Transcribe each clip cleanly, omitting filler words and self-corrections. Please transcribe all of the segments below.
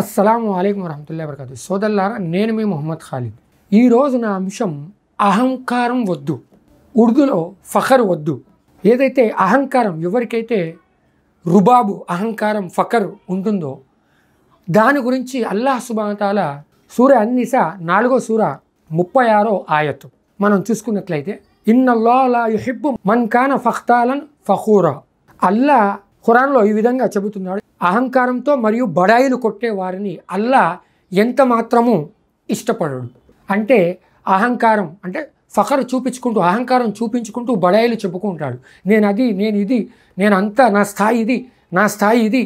అస్సలాము అలైకుం వరహమతుల్లాహి వబరకాతుహు. సోదరులారా, నేను మీ మొహమ్మద్ ఖాలిద్. ఈరోజు నా అంశం అహంకారం వద్దు, ఉర్దూలో ఫఖర్ వద్దు. ఏదైతే అహంకారం, ఎవరికైతే రుబాబు, అహంకారం, ఫఖర్ ఉంటుందో దాని గురించి అల్లాహ్ సుబ్హానహు వ తఆలా సూరా అన్-నిసా 4వ సూరా 36వ ఆయత్ మనం చూసుకున్నట్లయితే, ఇన్నల్లాహ లా యుహిబ్బు మన్ కాన ఫఖ్తాలన్ ఫఖూరా. అల్లాహ్ ఖురాన్లో ఈ విధంగా చెబుతున్నాడు, అహంకారంతో మరియు బడాయిలు కొట్టే వారిని అల్లాహ్ ఎంత మాత్రము ఇష్టపడడు. అంటే అహంకారం అంటే ఫఖర్ చూపించుకుంటూ, అహంకారం చూపించుకుంటూ బడాయిలు చెప్పుకుంటాడు. నేను అది, నేను ఇది, నేను అంతా, నా స్థాయి ఇది, నా స్థాయి ఇది,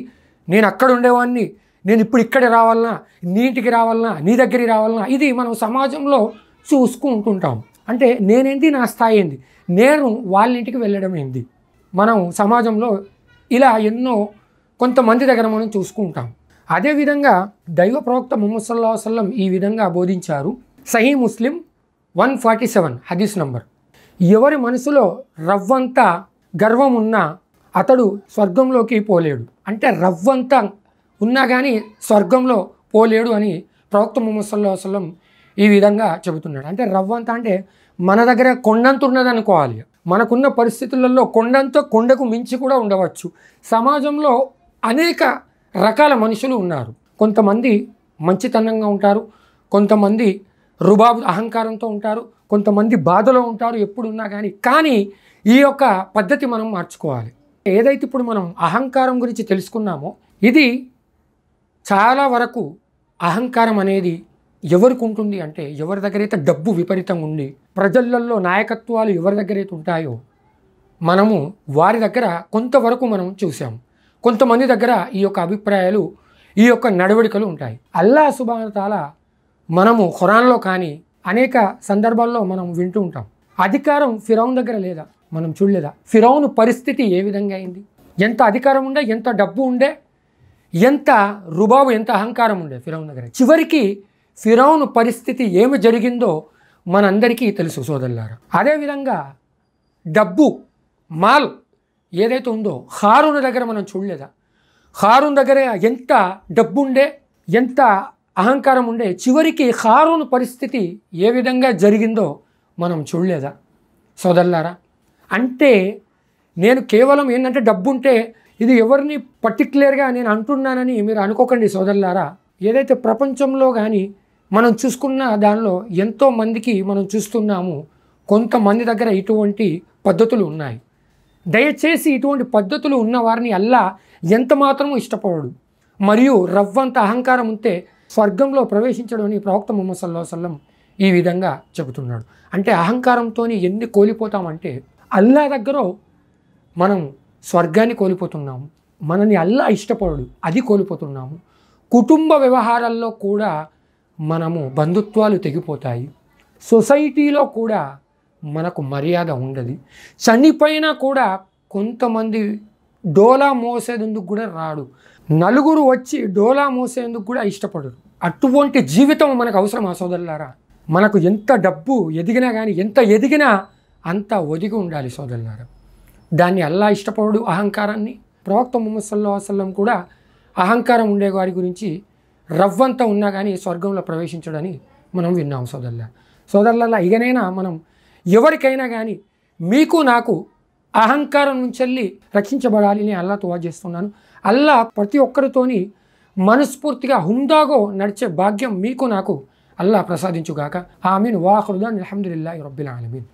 నేను అక్కడ ఉండేవాడిని, నేను ఇప్పుడు ఇక్కడ రావాలన్నా, నీ ఇంటికి రావాలన్నా, నీ దగ్గరికి రావాలన్నా, ఇది మనం సమాజంలో చూసుకుంటుంటాం. అంటే నేనేంటి, నా స్థాయి ఏంది, నేను వాళ్ళ ఇంటికి వెళ్ళడం ఏంది, మనం సమాజంలో ఇలా ఎన్నో కొంతమంది దగ్గర మనం చూసుకుంటాం. అదేవిధంగా దైవ ప్రవక్త ముహమ్మద్ సల్లల్లాహు అలైహి వసల్లం ఈ విధంగా బోధించారు. సహీ ముస్లిం 147 హదీస్ నంబర్, ఎవరి మనసులో రవ్వంత గర్వం ఉన్నా అతడు స్వర్గంలోకి పోలేడు. అంటే రవ్వంత ఉన్నా కానీ స్వర్గంలో పోలేడు అని ప్రవక్త ముహమ్మద్ సల్లల్లాహు అలైహి వసల్లం ఈ విధంగా చెబుతున్నాడు. అంటే రవ్వంత అంటే మన దగ్గర కొండంత ఉన్నది అనుకోవాలి. మనకున్న పరిస్థితులలో కొండంతో కొండకు మించి కూడా ఉండవచ్చు. సమాజంలో అనేక రకాల మనుషులు ఉన్నారు. కొంతమంది మంచితనంగా ఉంటారు, కొంతమంది రుబాబు అహంకారంతో ఉంటారు, కొంతమంది బాధలో ఉంటారు ఎప్పుడున్నా కానీ ఈ యొక్క పద్ధతి మనం మార్చుకోవాలి. ఏదైతే ఇప్పుడు మనం అహంకారం గురించి తెలుసుకున్నామో, ఇది చాలా వరకు అహంకారం అనేది ఎవరికి ఉంటుంది అంటే, ఎవరి దగ్గర అయితే డబ్బు విపరీతంగా ఉండి ప్రజలలో నాయకత్వాలు ఎవరి దగ్గర అయితే ఉంటాయో మనము వారి దగ్గర కొంతవరకు మనం చూసాము. కొంతమంది దగ్గర ఈ యొక్క అభిప్రాయాలు, ఈ యొక్క నడవడికలు ఉంటాయి. అల్లాహ్ సుబ్హానహు వ తఆలా మనము ఖురాన్లో కానీ అనేక సందర్భాల్లో మనం వింటూ ఉంటాం, అధికారం ఫిరౌన్ దగ్గర లేదా, మనం చూడలేదా ఫిరౌన్ పరిస్థితి ఏ విధంగా అయింది, ఎంత అధికారం ఉండే, ఎంత డబ్బు ఉండే, ఎంత రుబాబు, ఎంత అహంకారం ఉండే ఫిరౌన్ దగ్గర. చివరికి ఫిరౌన్ పరిస్థితి ఏమి జరిగిందో మనందరికీ తెలుసు సోదరులారా. అదేవిధంగా డబ్బు, మాల్ ఏదైతే ఉందో హారూన్ దగ్గర మనం చూడలేదా, హారూన్ దగ్గర ఎంత డబ్బు ఉండే, ఎంత అహంకారం ఉండే, చివరికి హారూన్ పరిస్థితి ఏ విధంగా జరిగిందో మనం చూడలేదా సోదరులారా. అంటే నేను కేవలం ఏంటంటే డబ్బు ఉంటే ఇది ఎవరిని పర్టిక్యులర్గా నేను అంటున్నానని మీరు అనుకోకండి సోదరులారా. ఏదైతే ప్రపంచంలో కానీ మనం చూసుకున్న దానిలో ఎంతో మందికి మనం చూస్తున్నాము, కొంతమంది దగ్గర ఇటువంటి పద్ధతులు ఉన్నాయి. దయచేసి ఇటువంటి పద్ధతులు ఉన్న వారిని అల్లాహ్ ఎంత మాత్రమూ ఇష్టపడడు. మరియు రవ్వంత అహంకారం ఉంటే స్వర్గంలో ప్రవేశించడం అని ప్రవక్త ముహమ్మద్ సల్లల్లాహు అలైహి వసల్లం ఈ విధంగా చెబుతున్నాడు. అంటే అహంకారంతో ఎన్ని కోల్పోతామంటే, అల్లాహ్ దగ్గర మనం స్వర్గాన్ని కోల్పోతున్నాము, మనని అల్లాహ్ ఇష్టపడడు అది కోల్పోతున్నాము. కుటుంబ వ్యవహారాల్లో కూడా మనము బంధుత్వాలు తెగిపోతాయి. సొసైటీలో కూడా మనకు మర్యాద ఉండదు. చనిపోయినా కూడా కొంతమంది డోలా మోసేందుకు కూడా రాడు, నలుగురు వచ్చి డోలా మోసేందుకు కూడా ఇష్టపడరు. అటువంటి జీవితం మనకు అవసరం సోదరులారా. మనకు ఎంత డబ్బు ఎదిగినా కానీ, ఎంత ఎదిగినా అంత ఒదిగి ఉండాలి సోదరులారా. దాన్ని అల్లాహ్ ఇష్టపడడు అహంకారాన్ని. ప్రవక్త ముహమ్మద్ సల్లల్లాహు అలైహి వసల్లం కూడా అహంకారం ఉండే వారి గురించి రవ్వంతా ఉన్నా కానీ స్వర్గంలో ప్రవేశించడని మనం విన్నాం సోదరులారా. ఇకనైనా మనం ఎవరికైనా కానీ, మీకు నాకు అహంకారం నుంచి వెళ్ళి రక్షించబడాలి అని అల్లాహ్ దుఆ చేస్తున్నాను. అల్లాహ్ ప్రతి ఒక్కరితోని మనస్ఫూర్తిగా హుందాగో నడిచే భాగ్యం మీకు నాకు అల్లాహ్ ప్రసాదించుగాక. ఆమీన్. వాఖిరు దఅవానా అల్హమ్దులిల్లాహి రబ్బిల్ ఆలమీన్.